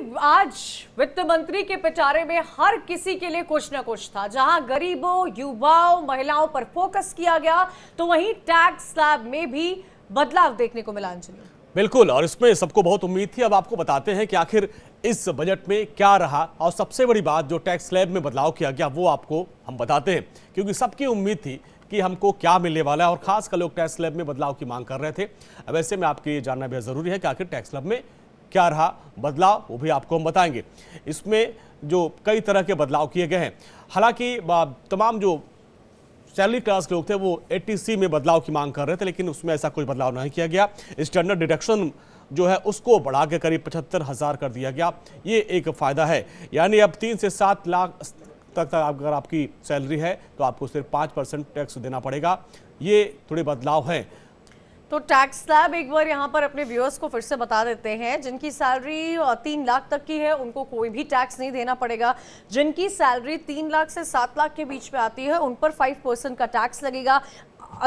आज वित्त मंत्री के पिटारे में हर किसी के लिए कुछ न कुछ था। जहां गरीबों, युवाओं, महिलाओं पर फोकस किया गया, तो वहीं टैक्स स्लैब में भी बदलाव देखने को मिला। अंजलि, बिल्कुल, और इसमें सबको बहुत उम्मीद थी। अब आपको बताते हैं कि आखिर इस बजट में क्या रहा, और सबसे बड़ी बात जो टैक्स स्लैब में बदलाव किया गया वो आपको हम बताते हैं, क्योंकि सबकी उम्मीद थी कि हमको क्या मिलने वाला है, और खासकर लोग टैक्स स्लैब में बदलाव की मांग कर रहे थे। अब ऐसे में आपके ये जानना बेहद जरूरी है कि आखिर टैक्स स्लैब में क्या रहा बदलाव, वो भी आपको हम बताएंगे। इसमें जो कई तरह के बदलाव किए गए हैं, हालांकि तमाम जो सैलरी क्लास के लोग थे वो 80C में बदलाव की मांग कर रहे थे, लेकिन उसमें ऐसा कोई बदलाव नहीं किया गया। स्टैंडर्ड डिडक्शन जो है उसको बढ़ा के करीब 75,000 कर दिया गया। ये एक फायदा है, यानी अब 3 से 7 लाख तक अगर आपकी सैलरी है तो आपको सिर्फ 5% टैक्स देना पड़ेगा। ये थोड़े बदलाव हैं। तो टैक्स स्लैब एक बार यहाँ पर अपने व्यूअर्स को फिर से बता देते हैं। जिनकी सैलरी 3 लाख तक की है उनको कोई भी टैक्स नहीं देना पड़ेगा। जिनकी सैलरी 3 लाख से 7 लाख के बीच में आती है उन पर 5% का टैक्स लगेगा।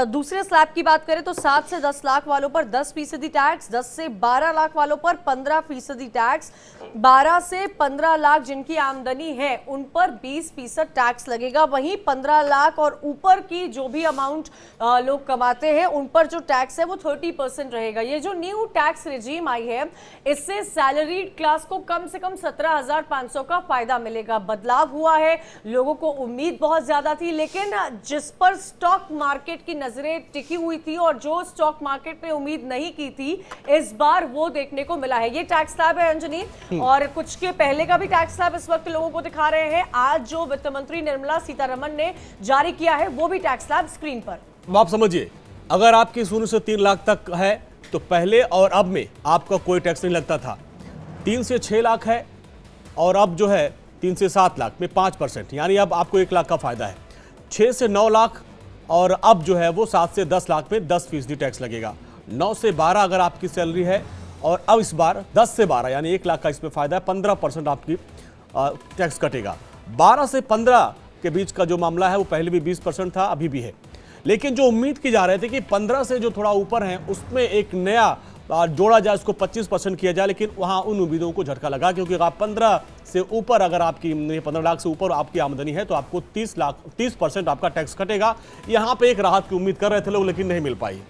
दूसरे स्लैब की बात करें तो 7 से 10 लाख वालों पर 10% टैक्स, 10 से 12 लाख वालों पर 15% टैक्स, 12 से 15 लाख जिनकी आमदनी है उन पर 20% टैक्स लगेगा। वहीं 15 लाख और ऊपर की जो भी अमाउंट लोग कमाते हैं उन पर जो टैक्स है वो 30% रहेगा। ये जो न्यू टैक्स रिजीम आई है इससे सैलरीड क्लास को कम से कम 17,500 का फायदा मिलेगा। बदलाव हुआ है, लोगों को उम्मीद बहुत ज्यादा थी, लेकिन जिस पर स्टॉक मार्केट की नजरें टिकी हुई थी और जो स्टॉक मार्केट ने उम्मीद नहीं की थी, इस बार वो देखने को मिला है। ये टैक्स स्लैब है अंजनी, और कुछ के पहले का भी टैक्स स्लैब इस वक्त लोगों को दिखा रहे हैं। आज जो वित्त मंत्री निर्मला सीतारमण ने जारी किया है वो भी टैक्स स्लैब स्क्रीन पर। आप समझिए, अगर आपकी 0 से 3 लाख तक है तो पहले और अब में आपका कोई टैक्स नहीं लगता था। 3 से 6 लाख है और अब जो है 3 से 7 लाख में 5%, यानी अब आपको 1 लाख का फायदा है। 6 से 9 लाख और अब जो है वो 7 से 10 लाख में 10% टैक्स लगेगा। 9 से 12 अगर आपकी सैलरी है, और अब इस बार 10 से 12 यानी 1 लाख का इसमें फायदा है, 15% आपकी टैक्स कटेगा। 12 से 15 के बीच का जो मामला है वो पहले भी 20% था, अभी भी है। लेकिन जो उम्मीद की जा रहे थे कि 15 से जो थोड़ा ऊपर है उसमें एक नया जोड़ा जाए, उसको 25% किया जाए, लेकिन वहां उन उम्मीदों को झटका लगा, क्योंकि आप 15 से ऊपर अगर आपकी 15 लाख से ऊपर आपकी आमदनी है तो आपको 30% आपका टैक्स कटेगा। यहां पे एक राहत की उम्मीद कर रहे थे लोग, लेकिन नहीं मिल पाई।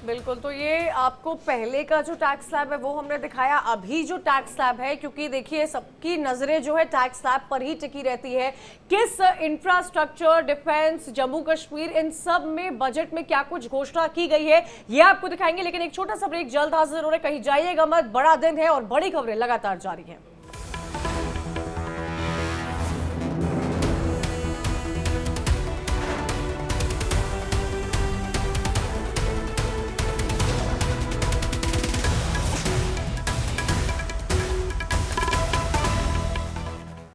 बिल्कुल, तो ये आपको पहले का जो टैक्स स्लैब है वो हमने दिखाया। अभी जो टैक्स स्लैब है, क्योंकि देखिए सबकी नजरें जो है टैक्स स्लैब पर ही टिकी रहती है। किस इंफ्रास्ट्रक्चर, डिफेंस, जम्मू कश्मीर, इन सब में बजट में क्या कुछ घोषणा की गई है ये आपको दिखाएंगे। लेकिन एक छोटा सा ब्रेक, जल्द हाजिर हो रहे, कहीं जाइएगा मत। बड़ा दिन है और बड़ी खबरें लगातार जारी है।